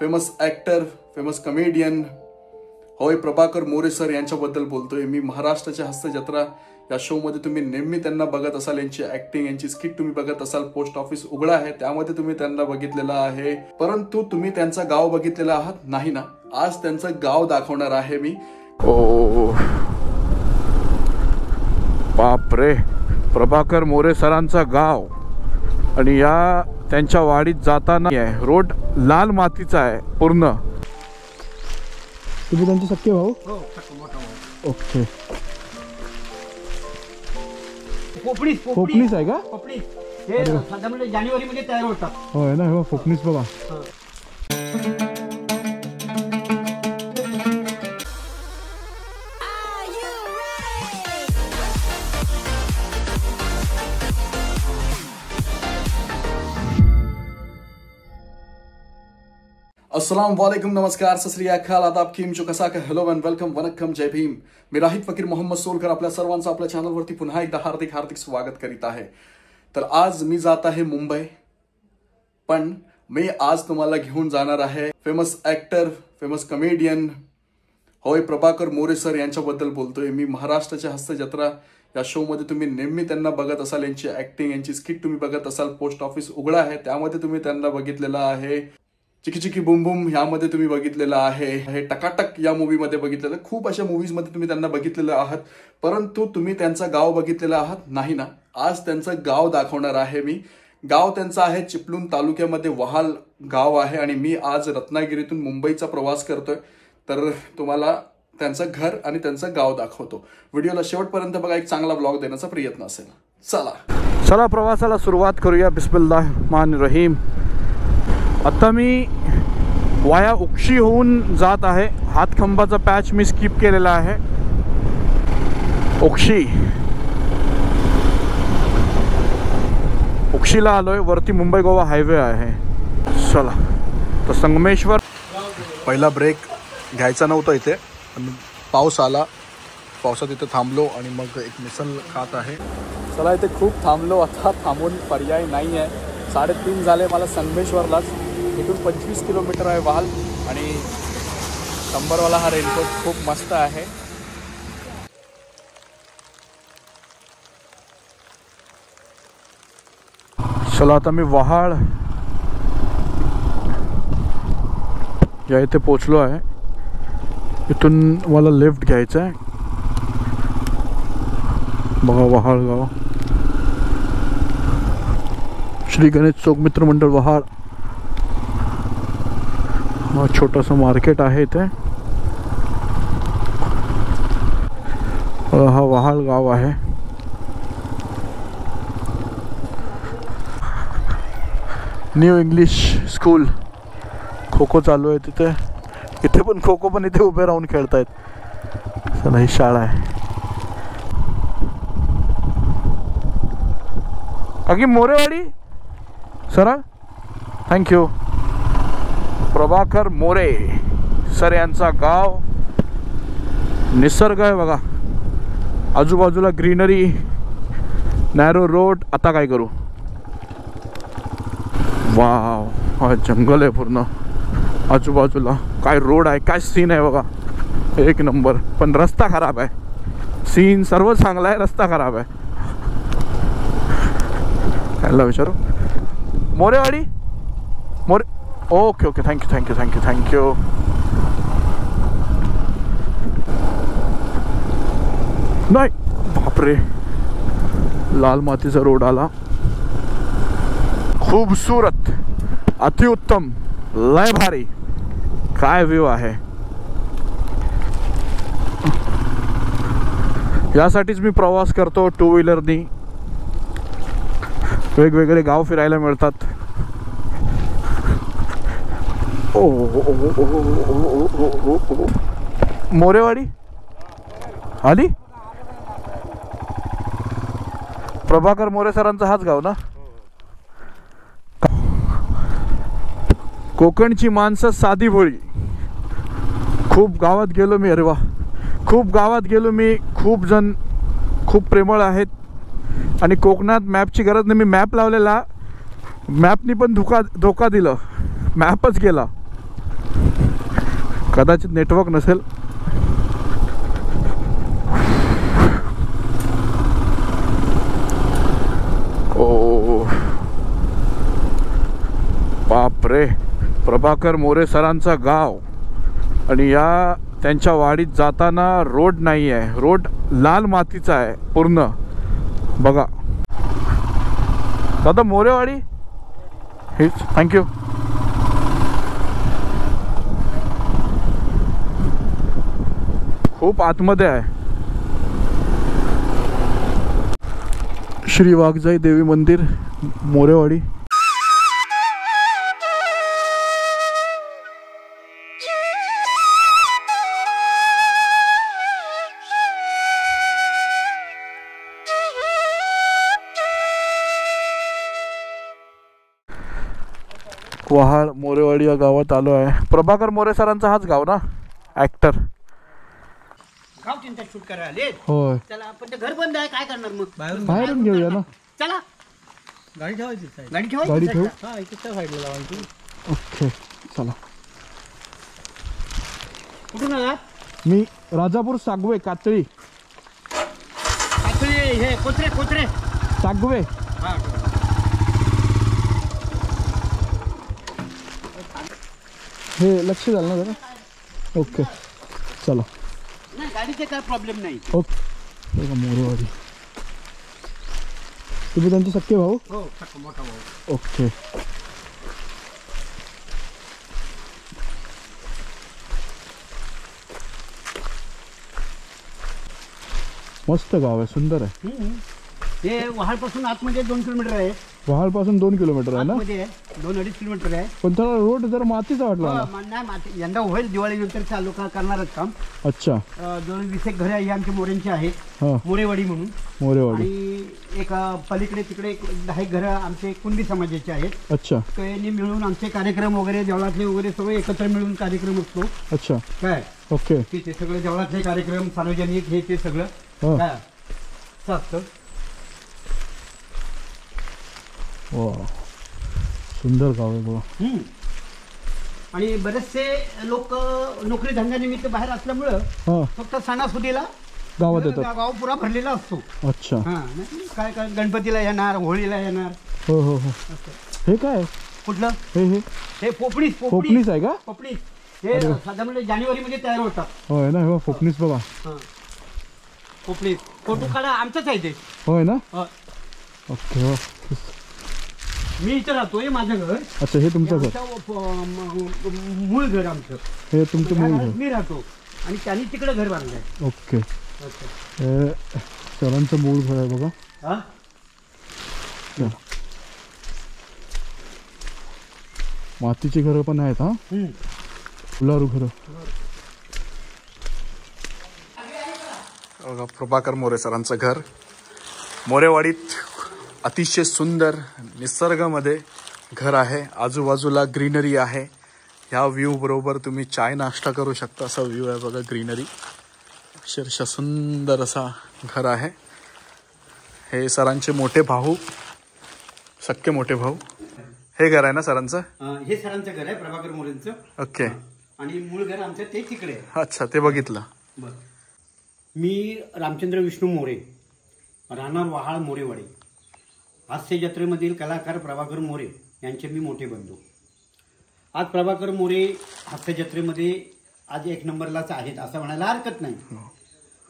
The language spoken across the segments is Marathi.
फेमस ॲक्टर, फेमस कमेडियन होय प्रभाकर मोरे सर यांच्याबद्दल बोलतोय मी। महाराष्ट्राच्या हस्तजत्रा या शो मध्ये तुम्ही नेहमी त्यांना बघत असाल, यांची ऍक्टिंग, यांची स्किट तुम्ही बघत असाल। पोस्ट ऑफिस उघडा आहे त्यामध्ये तुम्ही त्यांना बघितलेलं आहे, परंतु तुम्ही त्यांचं गाव बघितलेलं आहात नाही ना। आज त्यांचं गाव दाखवणार आहे मी। ओ बापरे, प्रभाकर मोरे सरांचं गाव आणि या त्यांच्या वाडीत जाताना रोड लाल मातीचा आहे पूर्ण। तुम्ही त्यांचे सख्खे भाऊ? हो, मोठा भाऊ। ओके, पोपलीस आहे का? पोपलीस हे साधारण जानेवारी मध्ये तयार होतात। होय ना, पोपलीस बघा। अस्सलाम वालेकुम, नमस्कार, सत श्री अकाल, आदाब, कीम चो कसा का, हेलो एंड वेलकम, वनक्कम, जय भीम। मी राहित फकीर मोहम्मद सोलकर आपल्या सर्वांचं आपल्या चॅनलवरती पुन्हा एकदा हार्दिक हार्दिक स्वागत करीत आहे। तर आज मी जात आहे मुंबई, पण मी आज तुम्हाला घेऊन जाणार आहे फेमस ॲक्टर, फेमस कमेडियन होय प्रभाकर मोरे सर यांच्याबद्दल बोलतोय मी। महाराष्ट्राच्या हस्तजत्रा या शो मध्ये तुम्ही नेहमी त्यांना बघत असाल, यांची ऍक्टिंग, यांची स्किट तुम्ही बघत असाल। पोस्ट ऑफिस उघडा आहे त्यामध्ये तुम्ही त्यांना बघितलेलं आहे। चिकी चिकी बुम बुम यामध्ये तुम्ही बघितलेलं आहे, हे टकाटक या मूवी मध्ये बघितलेलं, खूप अशा मूवीज मध्ये तुम्ही त्यांना बघितलेलं आहात, परंतु तुम्ही त्यांचं गाव बघितलेलं आहात नाही ना। आज त्यांचं गाव दाखवणार आहे मी। गाव त्यांचं आहे चिपळूण तालुक्यामध्ये वहाल गाव आहे आणि मी आज रत्नागिरीतून मुंबईचा प्रवास करतोय, तर तुम्हाला त्यांचं घर आणि त्यांचं गाव दाखवतो। व्हिडिओला शेवटपर्यंत बघा, एक चांगला ब्लॉग देण्याचा प्रयत्न असेल। चला प्रवासाला सुरुवात करूया। बिस्मिल्लाहिर्रहमानिर्रहीम। आता मी वाया उक्षी होऊन जात आहे। हातखंबाचा पॅच मी स्किप केलेला आहे। उक्षीला आलोय, वरती मुंबई गोवा हायवे आहे। चला, तर संगमेश्वर पहिला ब्रेक घ्यायचा नव्हता इथे, पण पाऊस आला, पावसात इथे थांबलो आणि मग एक मिसल खात आहे। चला, इथे खूप थांबलो, आता थांबून पर्याय नाही आहे। 3:30 झाले मला संगमेश्वरलाच। इथून 25 किलोमीटर आहे वाल आणि शंभरवाला हा रेनकोट खूप मस्त आहे। चला, आता मी वहाळ या इथे पोचलो आहे। इथून मला लेफ्ट घ्यायचं आहे। बघा वहाळ गाव, श्री गणेश चौक मित्र मंडळ वहाळ। हा छोटासा मार्केट आहे इथे। हा वहाळ गाव आहे। New English school, kho kho चालू आहे तिथे। इथे पण खो खो पण इथे उभे राहून खेळतायत। चला, ही शाळा आहे। अगी Morewadi sir, thank you. Prabhakar More sir यांचा गाव, निसर्ग आहे बघा, आजूबाजूला ग्रीनरी, नॅरो रोड। आता काय करू, वाव, हा जंगल आहे पूर्ण आजूबाजूला। काय रोड आहे, काय सीन आहे बघा, एक नंबर। पण रस्ता खराब आहे, सीन सर्व चांगला आहे, रस्ता खराब आहे। त्याला विचारू, Morewadi More, okay okay, thank you. नाही, बापरे, लाल मातीचा रोड आला। खूबसूरत, अतिउत्तम, लय भारी, काय व्ह्यू आहे। यासाठीच मी प्रवास करतो टू व्हीलरनी। वेगवेगळे गाव फिरायला मिळतात। मोरेवाडी आली, प्रभाकर मोरे सरांचा हाच गाव ना। कोकणची माणसं साधी भोळी। खूप गावात गेलो मी, अरे वा, खूप गावात गेलो मी। खूप जण खूप प्रेमळ आहेत आणि कोकणात मॅपची गरज नाही। मी मॅप लावलेला, मॅपनी पण धोका दिलं, मॅपच गेला। कदाचित नेटवर्क नसेल. ओ बापरे, प्रभाकर मोरे सरांचा गाव. आणि या त्यांच्या वाडीत जाताना रोड नाही आहे, रोड लाल मातीचा आहे पूर्ण. बघा दादा, मोरेवाडी हेच. थँक्यू. खूप आतमध्ये आहे. श्री वाघजाई देवी मंदिर, मोरेवाडी. वहाळ मोरेवाडी या गावात आलो आहे. प्रभाकर मोरे सरांचा हाच गाव ना, ऍक्टर. गाव चिंता शूट करायला आले. होय. चला, पण ते घर बंद आहे, काय करणार मग? बाहेरून घेऊया ना. चला, गाडी ठेवायची. गाडी ठेवायची. गाडी ठेवू. हा, इथे त्या साईडला लावायची. ओके चला. कुठून आला? मी राजापूर सागवे कातळी. आपले हे कोचरे सागवे. हा. हे लक्ष झालं ना जरा. ओके चला. नाही, गाडीचे काय प्रॉब्लेम नाही. ओके. बघा मोरेवाडी. तुम्ही त्यांचे सख्खे भाऊ? हो, मोठा भाऊ. ओके. मस्त गाव आहे, सुंदर आहे. हे वहाळपासून आतमध्ये 2 किलोमीटर आहे. वहाळपासून 2 किलोमीटर आहे ना. आतमध्ये आहे, 2-2.5 किलोमीटर आहे. पण त्याला रोड जरा मातीचा वाटला मला. नाही, माती यंदा होईल, दिवाळीनंतर चालू करणारच काम. अच्छा. 20 घरे ही आमच्या मोऱ्यांची आहेत. हा, मोरेवाडी म्हणून. मोरेवाडी. आणि एक पलीकडे तिकडे 10 घरं आमचे कुणबी समाजाचे आहेत. अच्छा. त्यांनी मिळून आमचे कार्यक्रम वगैरे, देवळातले वगैरे सगळे एकत्र मिळून कार्यक्रम असतो. अच्छा. काय ओके. ते सगळे देवळातले कार्यक्रम, सार्वजनिक, हे ते सगळं हा. काय असं असतं. वा, सुंदर गाव आहे बघा. आणि बरेचसे लोक नोकरी धंद्यानिमित्त बाहेर असल्यामुळं हा, फक्त सणासुदीला गावात येतात. गाव पुरा भरलेला असतो. अच्छा. हा, नाही, काय काय गणपतीला येणार, होळीला येणार. हो हो हो. हे काय? कुठलं? हे हे हे पोपणीस. फोपणीस आहे का? पोपणीस हे साधारण जानेवारीमध्ये तयार होतात. होय ना. हो, फोपणीस बघा. हा, पोपणीस. फोटो काढा, आमचंच आहे ते. होय ना. हा. ओके. हो. मी इथं राहतोय, माझं घर. अच्छा, हे तुमचं घर. मूळ घर आमचं. हे तुमचं मूळ घर. मी राहतो आणि त्यांनी तिकडे घर बांधलंय. ओके. हे सरांचं मूळ घर आहे बघा. हा, चला. मातीची घरं पण आहेत. हा, फुलारू घरं. बघा, प्रभाकर मोरे सरांचं घर मोरेवाडीत. अतिशय सुंदर निसर्गामध्ये घर आहे. आजूबाजूला ग्रीनरी आहे. ह्या व्ह्यू बरोबर तुम्ही चाय नाश्ता करू शकता. असा व्ह्यू आहे बघा, ग्रीनरी. अक्षरशः सुंदर असा घर आहे. हे सरांचे मोठे भाऊ, सख्खे मोठे भाऊ. हे घर आहे ना सरांचं? हे सरांचं घर आहे, प्रभाकर मोरेंचं. ओके. आणि मूळ घर आमचं ते तिकडे आहे. अच्छा, ते बघितलं. बर. मी रामचंद्र विष्णू मोरे, राहणार वहाळ मोरेवाडी. हास्य जत्रेमधील कलाकार प्रभाकर मोरे यांचे मी मोठे बंधू. आज प्रभाकर मोरे हास्य जत्रेमध्ये आज 1 नंबरलाच आहेत असं म्हणायला हरकत नाही.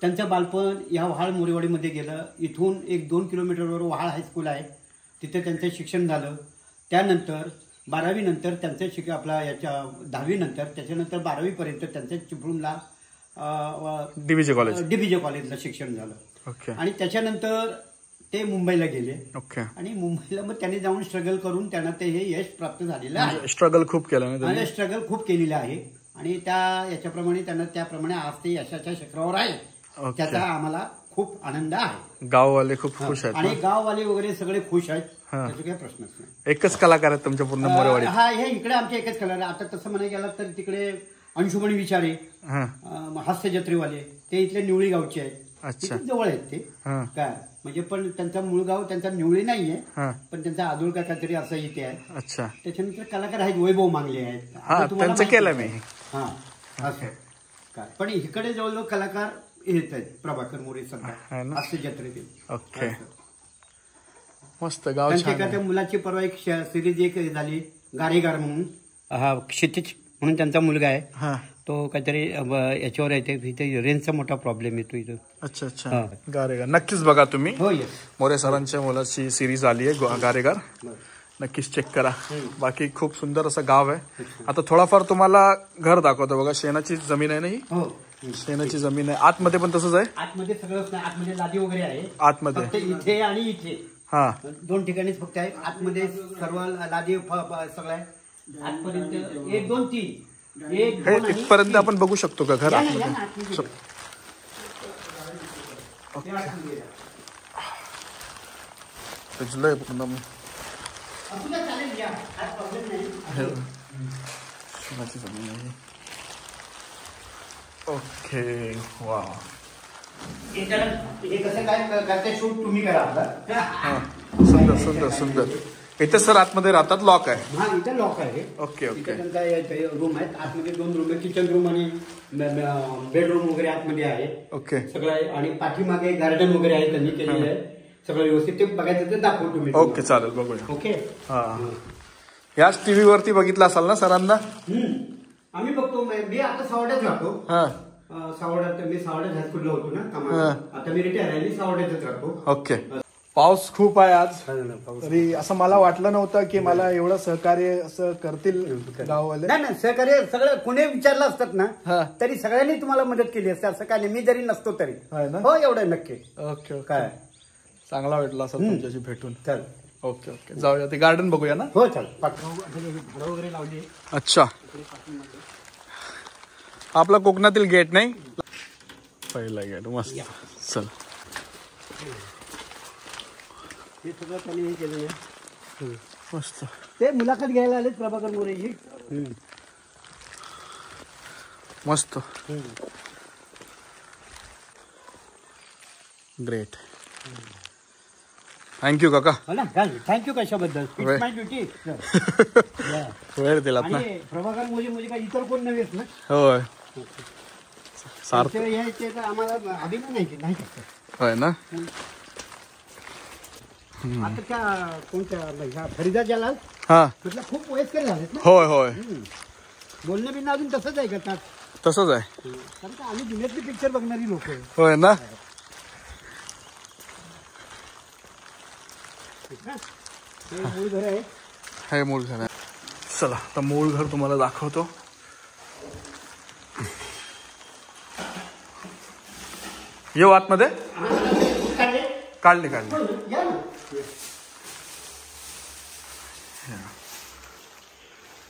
त्यांचं बालपण या वहाळ मोरेवाडीमध्ये गेलं. इथून 1-2 किलोमीटरवर वहाळ हायस्कूल आहे, तिथे त्यांचं शिक्षण झालं. त्यानंतर 12वी नंतर त्यांचं आपला याच्या 10वी नंतर, त्याच्यानंतर 12वीपर्यंत त्यांचं चिपळूणला डीबीजे कॉलेजला शिक्षण झालं. ओके. आणि त्याच्यानंतर ते मुंबईला गेले. ओके. आणि मुंबईला मग त्यांनी जाऊन स्ट्रगल करून त्यांना ते हे यश प्राप्त झालेलं आहे. स्ट्रगल खूप केलं ना. आणि स्ट्रगल खूप केलेलं आहे आणि त्या याच्याप्रमाणे त्यांना त्याप्रमाणे आज ते यशाच्या शिखरावर आहे. त्याचा आम्हाला खूप आनंद आहे. गाववाले खूप खुश आहेत. आणि गाववाले वगैरे सगळे खुश आहेत, त्याचा काही प्रश्नच नाही. एकच कलाकार आहेत तुमच्या पूर्ण मोरेवाडीत? हा, हे इकडे आमचे एकच कलाकार. आता तसं म्हणायला गेलं तर तिकडे अंशुमणी विचारे, हास्य जत्रेवाले, ते इथले निवळी गावचे आहेत. अच्छा. जवळ आहेत ते. काय म्हणजे पण त्यांचा मूळ गाव त्यांचा निवळी नाहीये, पण त्यांचा आदुळका काहीतरी असं इथे आहे. अच्छा. त्याच्यानंतर कलाकार आहेत, वैभव मांगले आहेत. त्यांचं केलं मी. हा, असं काय. पण इकडे जवळजवळ कलाकार येत आहेत प्रभाकर मोरे है सध्या ना? हास्य जत्रेतील. ओके असं. मस्त गाव त्यांच्या छान एखाद्या आहे. मुलाची परवा एक सिरीज एक झाली गारेगार म्हणून. हा क्षितिज म्हणून त्यांचा मुलगा आहे. हा तो काहीतरी याच्यावर येते इथे रेंजचा मोठा प्रॉब्लेम येतो इथं. अच्छा अच्छा हा. गारेगार नक्कीच बघा तुम्ही. हो येस. मोरे सरांच्या मुलाची सिरीज आली आहे गारेगार, नक्कीच चेक करा. बाकी खूप सुंदर असं गाव आहे. आता थोडाफार तुम्हाला घर दाखवतो बघा. शेणाची जमीन आहे ना ही, हो शेणाची जमीन आहे. आतमध्ये पण तसंच आहे. आतमध्ये सगळं नाही, आतमध्ये लादी वगैरे आहे. आतमध्ये फक्त इथे आणि इथे हा 2 ठिकाणीच फक्त आहे. आतमध्ये सर्व लादी सगळं आहे. आतपर्यंत 1 2 3 1 हे 2 आणि इथपर्यंत 3. आपण बघू शकतो का घर या ना, या ना, आतमध्ये? आतमध्ये. भिजलंय पूर्ण. आपल्याला चालेल या, काय प्रॉब्लेम नाही. शेणाची जमीन आहे. ओके वा हे कसं काय करते शूट तुम्ही करा आपला. हा सुंदर सुंदर सुंदर. इथे सर आतमध्ये राहतात, लॉक आहे. हा इथे लॉक आहे. ओके ओके इथे त्यांचा रूम आहेत. आतमध्ये 2 रूम आहे, किचन रूम आणि बेडरूम वगैरे आतमध्ये आहे. ओके सगळं आहे आणि पाठीमागे गार्डन वगैरे आहे त्यांनी केलेलं आहे. सगळं व्यवस्थित ते बघायचं ते दाखवतो मी. ओके चालेल बघूया. ओके. हा याच टीव्ही वरती बघितलं असाल ना सरांना? आम्ही बघतो. मी आता सावड्यात राहतो. हा सावड्यात मी सावड्यात हायस्कूलला होतो ना कामाला. आता मी रिटायर आहे. मी सावड्यातच राहतो. ओके. पाऊस खूप आहे आज. पाऊस. तरी असं मला वाटलं नव्हतं की मला एवढं सहकार्य असं करतील गाववाले. नाही नाही सहकार्य सगळं कुणी विचारलं असतात हा. ना तरी सगळ्यांनी तुम्हाला मदत केली असते. असं काय नाही. मी जरी नसतो तरी. आहे ना? हो एवढं नक्की. Okay okay. काय चांगला वाटला सर तुमच्याशी भेटून. चल. ओके ओके जाऊया. ते गार्डन बघूया ना. हो चल. झाडं वगैरे लावली. अच्छा आपला कोकणातील गेट नाही, पहिला गेट मस्त. चल हे सगळं त्यांनी हे केलेलं आहे. मस्त. ते मुलाखत घ्यायला आलेत प्रभाकर मोरेजी. मस्त ग्रेट. थँक्यू काका. हो ना थँक्यू कशाबद्दल. It's my duty. वेळ दिलात ना. आणि प्रभाकर मोरे म्हणजे काय इतर कोण नव्हेच ना. होय सार्थ ते तर आम्हाला अभिमान नाही की नाही का. होय ना. आता त्या कोणत्या ह्या फरीदा जलाल हा म्हटलं खूप वयस्कर झालेत ना. होय होय बोलणं बिणं अजून तसंच आहे करतात. तसंच आहे. कारण का आम्ही जुन्यातली पिक्चर बघणारी लोक. होय ना. मूळ घर आहे. हे मूळ घर आहे. चला आता मूळ घर तुम्हाला दाखवतो. येऊ आतमध्ये. काढले या ना.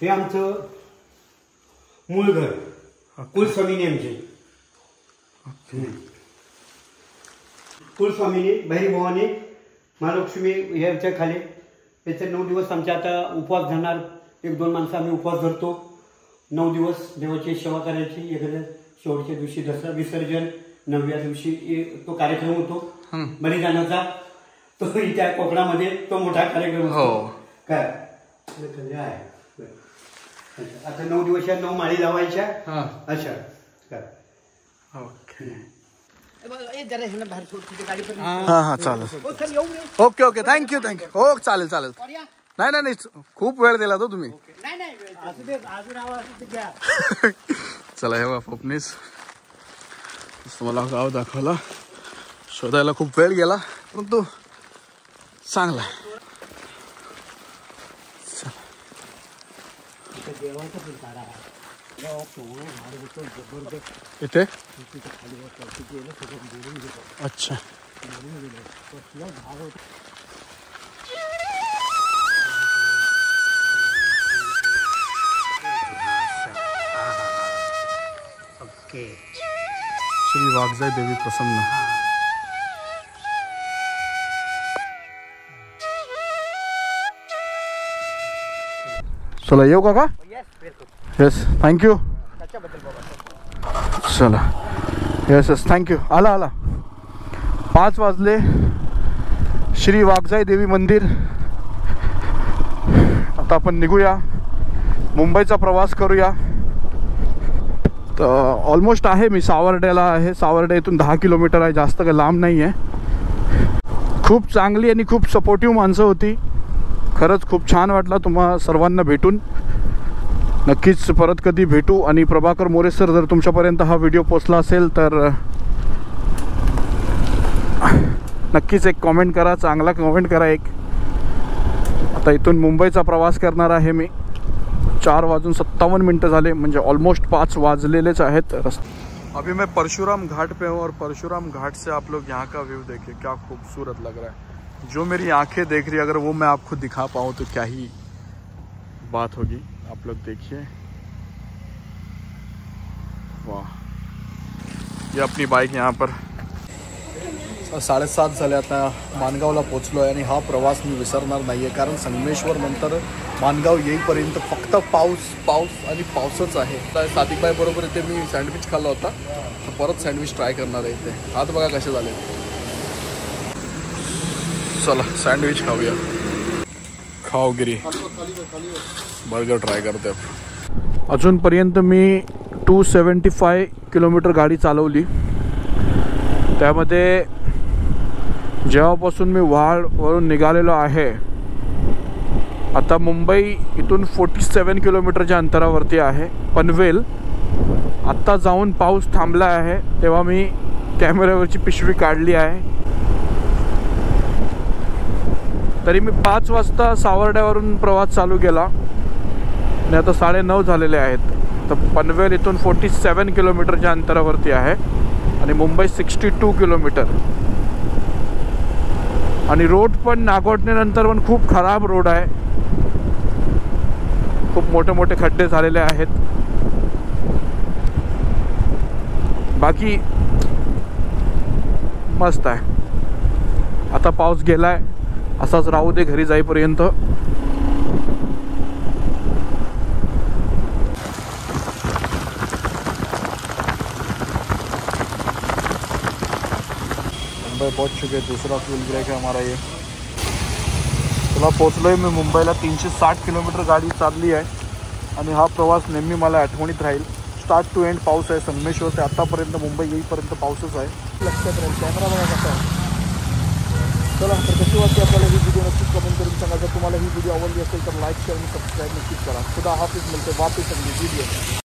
हे आमचं मूळ घर. कुलस्वामीनी आमचे. कुलस्वामीनी भैरी भवानी महालक्ष्मी ह्याच्या खाली. त्याचे 9 दिवस आमचे आता उपवास धरणार. 1-2 माणसं आम्ही उपवास धरतो. 9 दिवस देवाची सेवा करायची. एखाद्या शेवटच्या दिवशी दसरा विसर्जन, 9व्या दिवशी तो कार्यक्रम होतो बलिदानाचा. तो त्या कोकणामध्ये तो मोठा कार्यक्रम होतो. काय आहे आता 9 दिवस या 9 माळी लावायच्या. अच्छा काय ओके. बाहेर सोड गाडी. हा हा चालेल. Okay okay thank you thank you. हो चालेल चालेल. नाही नाही नाही खूप वेळ दिला तो तुम्ही. चला हे बा फपनीस तुम्हाला गाव दाखवला. शोधायला खूप वेळ गेला परंतु चांगला आहे. इथे अच्छा श्री वाघजाई देवी प्रसन्न. चला येऊ काका. Yes thank you. चला येस येस थँक्यू. आला आला. 5 वाजले. श्री वाघजाई देवी मंदिर. आता आपण निघूया. मुंबईचा प्रवास करूया. तर ऑलमोस्ट आहे मी सावर्ड्याला आहे. सावर्डे इथून 10 किलोमीटर आहे, जास्त काही लांब नाही आहे. खूप चांगली आणि खूप सपोर्टिव्ह माणसं होती. खरंच खूप छान वाटलं तुम्हा सर्वांना भेटून. नक्कीच परत कधी भेटू. आणि प्रभाकर मोरे सर, जर तुमच्यापर्यंत हा व्हिडिओ पोचला असेल तर नक्कीच एक कॉमेंट करा, चांगला कॉमेंट करा एक. आता इथून मुंबईचा प्रवास करणार आहे मी. 4:57 झाले, म्हणजे ऑलमोस्ट 5 वाजलेलेच आहेत. अभी मैं परशुराम घाट पे हूँ और परशुराम घाट से आप लोग यहाँ का व्यू देखिए, क्या खूबसूरत लग रहा है. जो मेरी आंखें देख रही है, अगर वो मैं आपको दिखा पाऊँ तो क्या ही बात होगी. आप लोग देखिए, वाह. ये अपनी बाइक यहाँ पर 7:30 झाले. आता माणगावला पोचलो आहे आणि हा प्रवास मी विसरणार नाही आहे, कारण संगमेश्वर नंतर माणगाव येईपर्यंत फक्त पाऊस आणि पाऊसच आहे. सादिकबाई बरोबर इथे मी सँडविच खाल्ला होता, तर परत सँडविच ट्राय करणार आहे इथे. हात बघा कसे झाले. चला सँडविच खाऊया. खाओगिरी बर्गर ट्राय करते. अजूनपर्यंत मी 275 किलोमीटर गाडी चालवली. त्यामध्ये जेव्हापासून मी वहाडवरून निघालेलो आहे, आता मुंबई इथून 47 किलोमीटरच्या अंतरावरती आहे. पनवेल आत्ता जाऊन पाऊस थांबला आहे, तेव्हा मी कॅमेऱ्यावरची पिशवी काढली आहे. तरी मी 5 वाजता सावर्ड्यावरून प्रवास चालू केला आणि आता 9:30 झालेले आहेत. तर पनवेल इथून 47 किलोमीटरच्या अंतरावरती आहे आणि मुंबई 62 किलोमीटर. आणि रोड पण नागोठणेनंतर पण खूप खराब रोड आहे. खूप मोठे मोठे खड्डे झालेले आहेत. बाकी मस्त आहे. आता पाऊस गेलाय, असाच राहू दे घरी जाईपर्यंत. मुंबई पहुंच चुके. दूसरा फ्यूल ब्रेक है हमारा ये. चला पोचलो आहे मी मुंबईला. 360 किलोमीटर गाडी चालली आहे आणि हा प्रवास नेहमी मला आठवणीत राहील. स्टार्ट टू एंड पाऊस आहे. संगमेश्वर ते आतापर्यंत मुंबई येईपर्यंत पाऊसच आहे. लक्षात राहील. कॅमेरा बघा कसा आहे. चला, तर कशी वाटते आपल्याला ही व्हिडिओ नक्कीच कमेंट करून सांगा. जर तुम्हाला ही व्हिडिओ आवडली असेल तर लाईक शेअर आणि सबस्क्राईब नक्कीच करा. खुदा हाफिज. मिळते वापस अगली व्हिडिओ.